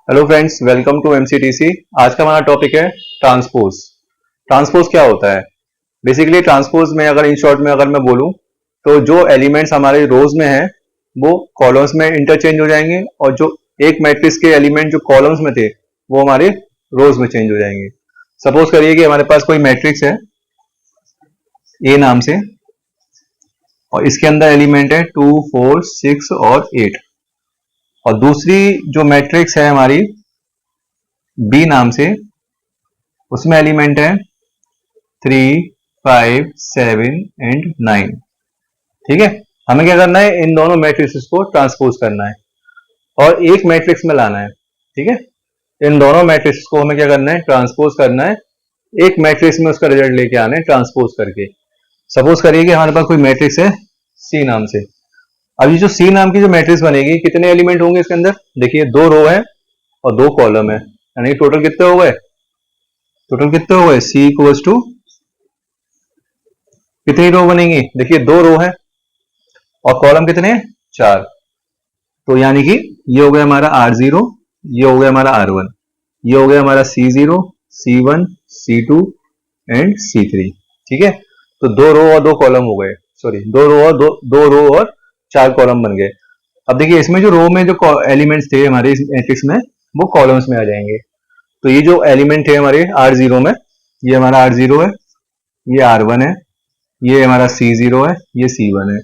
Hello friends, welcome to MCTC. आज का हमारा टॉपिक है ट्रांसपोज। ट्रांसपोज क्या होता है? बेसिकली ट्रांसपोज में अगर इन शॉर्ट में अगर मैं बोलूं तो जो एलिमेंट्स हमारे रोज में हैं वो कॉलम्स में इंटरचेंज हो जाएंगे और जो एक मैट्रिक्स के एलिमेंट जो कॉलम्स में थे वो हमारे रोज में चेंज हो जाएंगे। सपोज करिए कि हमारे पास कोई मैट्रिक्स है ए नाम से और इसके अंदर एलिमेंट है 2, 4, 6 और 8 और दूसरी जो मैट्रिक्स है हमारी बी नाम से, उसमें एलिमेंट है 3, 5, 7 एंड 9। ठीक है, हमें क्या करना है, इन दोनों मैट्रिक्स को ट्रांसपोज करना है और एक मैट्रिक्स में लाना है। ठीक है, इन दोनों मैट्रिक्स को हमें क्या करना है, ट्रांसपोज करना है, एक मैट्रिक्स में उसका रिजल्ट लेके आना है ट्रांसपोज करके। सपोज करिए कि हमारे पास कोई मैट्रिक्स है सी नाम से। अब ये जो सी नाम की जो मैट्रिक्स बनेगी, कितने एलिमेंट होंगे इसके अंदर? देखिए 2 रो है और 2 कॉलम है, यानी टोटल कितने हो गए? टोटल कितने हो गए? सी इक्वल्स टू कितनी रो बनेंगी? देखिए 2 रो है और कॉलम कितने हैं? 4। तो यानी कि ये हो गया हमारा R0, ये हो गया हमारा R1, ये हो गया हमारा C0, C1, C2 and C3। ठीक है, तो 2 रो और 2 कॉलम हो गए, सॉरी 2 रो और 2 रो और 4 कॉलम बन गए। अब देखिए इसमें जो रो में जो एलिमेंट्स थे हमारे इस मैट्रिक्स में वो कॉलम्स में आ जाएंगे। तो ये जो एलिमेंट थे हमारे R0 में, ये हमारा R0 है, ये R1 है, ये हमारा C0 है, ये C1 है।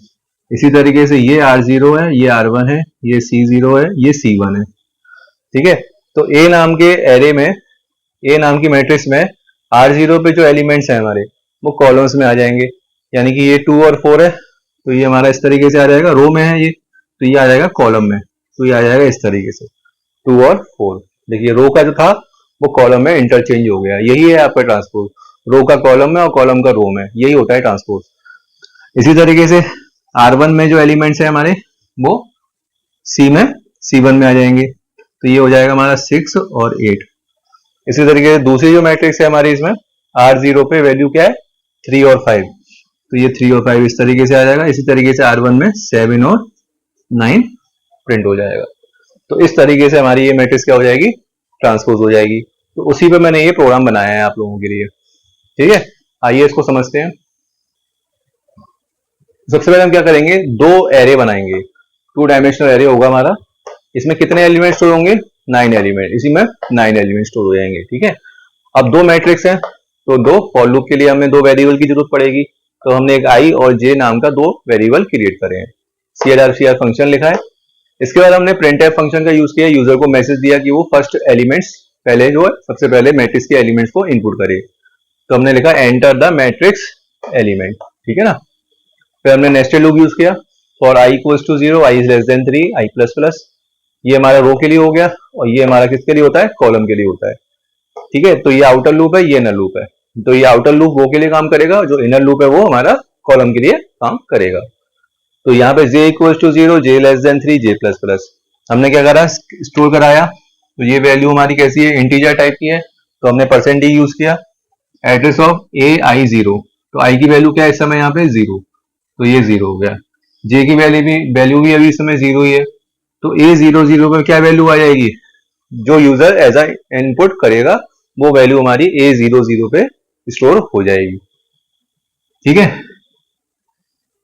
इसी तरीके से ये R0 है, ये R1 है, ये C0 है, ये C1 है। ठीक है, तो A नाम के एरे में, A नाम की मैट्रिक्स में R0 पे जो एलिमेंट्स हैं हमारे वो कॉलम्स में आ जाएंगे। यानी कि ये 2 और 4 है तो ये हमारा इस तरीके से आ जाएगा, रो में है ये, तो ये आ जाएगा कॉलम में, तो ये आ जाएगा इस तरीके से 2 और 4। देखिए रो का जो था वो कॉलम में इंटरचेंज हो गया, यही है आपका ट्रांसपोज। रो का कॉलम में और कॉलम का रो में, यही होता है ट्रांसपोज। इसी तरीके से R1 में जो एलिमेंट्स है हमारे वो C में C1 में आ जाएंगे, तो ये हो जाएगा हमारा 6 और 8। इसी तरीके से दूसरी जो मैट्रिक्स है हमारी, इसमें R0 पे वैल्यू क्या है? 3 और 5, तो ये 3 और 5 इस तरीके से आ जाएगा। इसी तरीके से R1 में 7 और 9 प्रिंट हो जाएगा। तो इस तरीके से हमारी ये मैट्रिक्स क्या हो जाएगी? ट्रांसपोज हो जाएगी। तो उसी पे मैंने ये प्रोग्राम बनाया है आप लोगों के लिए। ठीक है, आइए इसको समझते हैं। सबसे पहले हम क्या करेंगे, 2 एरे बनाएंगे। 2 डायमेंशनल एरे होगा हमारा। इसमें कितने एलिमेंट स्टोर होंगे? 9 एलिमेंट। इसी में 9 एलिमेंट स्टोर हो जाएंगे। ठीक है, अब 2 मैट्रिक्स है तो 2 फॉर लूप के लिए हमें 2 वेरिएबल की जरूरत पड़ेगी। तो हमने एक i और j नाम का 2 वेरिएबल क्रिएट करे हैं। cr फंक्शन लिखा है। इसके बाद हमने printf फंक्शन का यूज किया, यूजर को मैसेज दिया कि वो फर्स्ट एलिमेंट्स पहले जो है सबसे पहले मैट्रिक्स के एलिमेंट्स को इनपुट करे। तो हमने लिखा एंटर द मैट्रिक्स एलिमेंट। ठीक है ना, फिर हमने नेस्टेड लूप यूज किया for i equals to 0, i is less than 3, i plus plus. ये हमारा रो के लिए हो गया और ये हमारा किसके लिए होता है? कॉलम के लिए होता है। ठीक है, तो ये आउटर लूप है, ये इनर लूप है। तो ये आउटर लूप रो के लिए काम करेगा, जो इनर लूप है वो हमारा कॉलम के लिए काम करेगा। तो यहाँ पे j equals to 0, j less than 3, j plus plus. हमने क्या करा? स्टोर कराया। तो ये वैल्यू हमारी कैसी है? इंटीजर टाइप की है, तो हमने %d यूज किया। एड्रेस ऑफ ai0, तो i की वैल्यू क्या है इस समय? यहाँ पे 0, तो ये 0 हो गया। j की वैल्यू भी अभी इस समय 0 ही है, तो a00 पर क्या वैल्यू आ जाएगी? जो यूजर एज अ इनपुट करेगा वो वैल्यू हमारी a00 पे स्टोर हो जाएगी। ठीक है,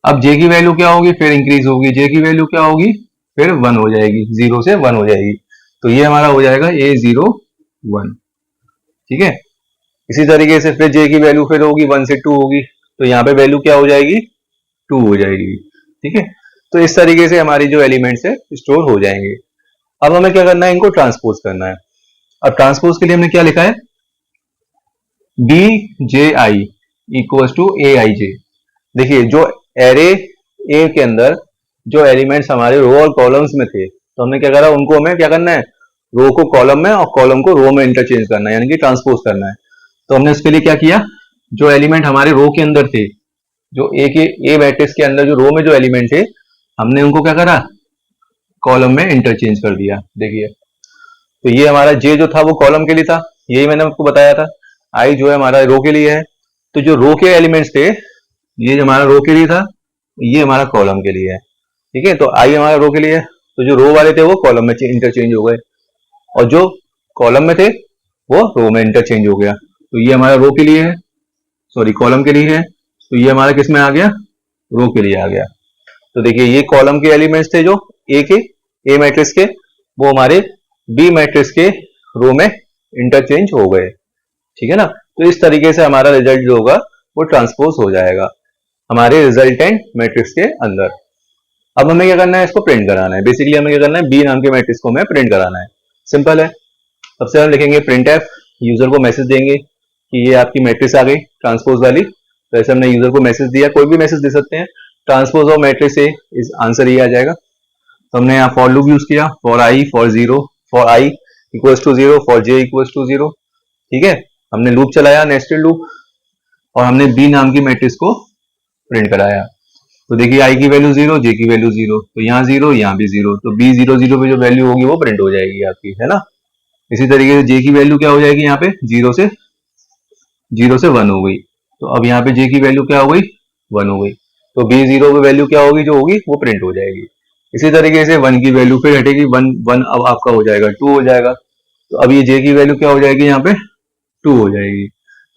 अब j की वैल्यू क्या होगी? फिर इंक्रीज होगी। j की वैल्यू क्या होगी? फिर 1 हो जाएगी, 0 से 1 हो जाएगी। तो ये हमारा हो जाएगा a01। ठीक है, इसी तरीके से फिर j की वैल्यू फिर होगी 1 से 2 होगी, तो यहाँ पे वैल्यू क्या हो जाएगी? 2 हो जाएगी। ठीक है, तो इस तरीके से हमारी जो एलिमेंट्स है स्टोर हो जाएंगे। अब हमें क्या करना है? इनको ट्रांसपोज करना है। अब ट्रांसपोज के लिए हमने क्या लिखा है? bji equals to aij। देखिए जो एरे ए के अंदर जो एलिमेंट्स हमारे रो और कॉलम्स में थे, तो हमने क्या करा? उनको हमें क्या करना है? रो को कॉलम में और कॉलम को रो में इंटरचेंज करना है, यानी कि ट्रांसपोज करना है। तो हमने उसके लिए क्या किया? जो एलिमेंट हमारे रो के अंदर थे, जो ए मैट्रिक्स के अंदर जो रो में जो एलिमेंट थे, हमने उनको क्या करा? कॉलम में इंटरचेंज कर दिया। देखिए, तो ये हमारा जे जो था वो कॉलम के लिए था, यही मैंने आपको बताया था। आई जो है हमारा रो के लिए है। तो जो रो के एलिमेंट्स थे, ये जो हमारा रो के लिए था, ये हमारा कॉलम के लिए है। ठीक है, तो आई हमारा रो के लिए है, तो जो रो वाले थे वो कॉलम में इंटरचेंज हो गए। और जो कॉलम में थे वो रो में इंटरचेंज हो गया। तो ये हमारा रो के लिए है, सॉरी कॉलम के लिए है, तो ये हमारा किस में आ गया, रो के लिए आ गया। तो देखिए ये कॉलम के एलिमेंट्स थे जो ए मैट्रिक्स के, वो हमारे बी मैट्रिक्स के रो में इंटरचेंज हो गए, ठीक है ना। तो इस तरीके से हमारा रिजल्ट जो होगा वो ट्रांसपोज हो जाएगा हमारे रिजल्टेंट मैट्रिक्स के अंदर। अब हमें क्या करना है, इसको प्रिंट कराना है। बेसिकली हमें क्या करना है, बी नाम के मैट्रिक्स को हमें प्रिंट कराना है। सिंपल है। सबसे हम लिखेंगे प्रिंट एफ, यूजर को मैसेज देंगे कि ये आपकी मैट्रिक्स आ गई ट्रांसपोज वाली। तो ऐसे हमने यूजर को मैसेज दिया, कोई भी मैसेज दे सकते हैं, ट्रांसपोज ऑफ मैट्रिक्स ए, इस आंसर ये आ जाएगा। तो हमने यहाँ फॉर लूप यूज किया, for i for zero, for i equals to zero, for j equals to zero, ठीक है। हमने लूप चलाया, नेस्टेड लूप, और हमने बी नाम की मैट्रिक्स को प्रिंट कराया। तो देखिए आई की वैल्यू जीरो, जे की वैल्यू जीरो, तो यहाँ जीरो यहाँ भी जीरो, तो बी जीरो जीरो पे जो वैल्यू होगी वो प्रिंट हो जाएगी आपकी, है ना। इसी तरीके से जे की वैल्यू क्या हो जाएगी, यहाँ पे जीरो से वन हो गई, तो अब यहाँ पे जे की वैल्यू क्या हो गई, वन हो गई, तो बी जीरो पे वैल्यू क्या होगी, जो होगी वो प्रिंट हो जाएगी। इसी तरीके से वन की वैल्यू फिर हटेगी, वन वन अब आपका हो जाएगा टू हो जाएगा, तो अब ये जे की वैल्यू क्या हो जाएगी, यहाँ पे टू हो जाएगी,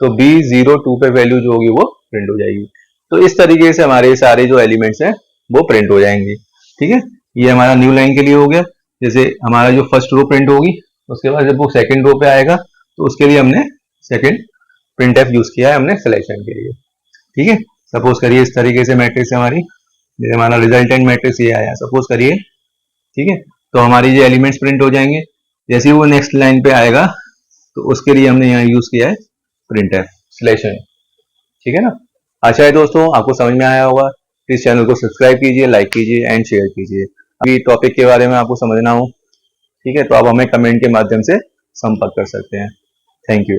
तो बी जीरो टू पे वैल्यू जो होगी वो प्रिंट हो जाएगी। तो इस तरीके से हमारे सारे जो एलिमेंट्स हैं वो प्रिंट हो जाएंगे, ठीक है। ये हमारा न्यू लाइन के लिए हो गया। जैसे हमारा जो फर्स्ट रो प्रिंट होगी, उसके बाद जब वो सेकंड रो पे आएगा तो उसके लिए हमने सेकंड प्रिंट एफ यूज किया है हमने सिलेक्शन के लिए, ठीक है। सपोज करिए इस तरीके से मैट्रिक्स हमारी, जैसे हमारा रिजल्टेंट मैट्रिक्स ये आया, सपोज करिए, ठीक है। तो हमारी जो एलिमेंट्स प्रिंट हो जाएंगे, जैसे ही वो नेक्स्ट लाइन पे आएगा तो उसके लिए हमने यहाँ यूज किया है प्रिंट एफ सिलेक्शन, ठीक है ना। आशा है दोस्तों आपको समझ में आया होगा। इस चैनल को सब्सक्राइब कीजिए, लाइक कीजिए एंड शेयर कीजिए। अभी टॉपिक के बारे में आपको समझना हो, ठीक है, तो आप हमें कमेंट के माध्यम से संपर्क कर सकते हैं। Thank you.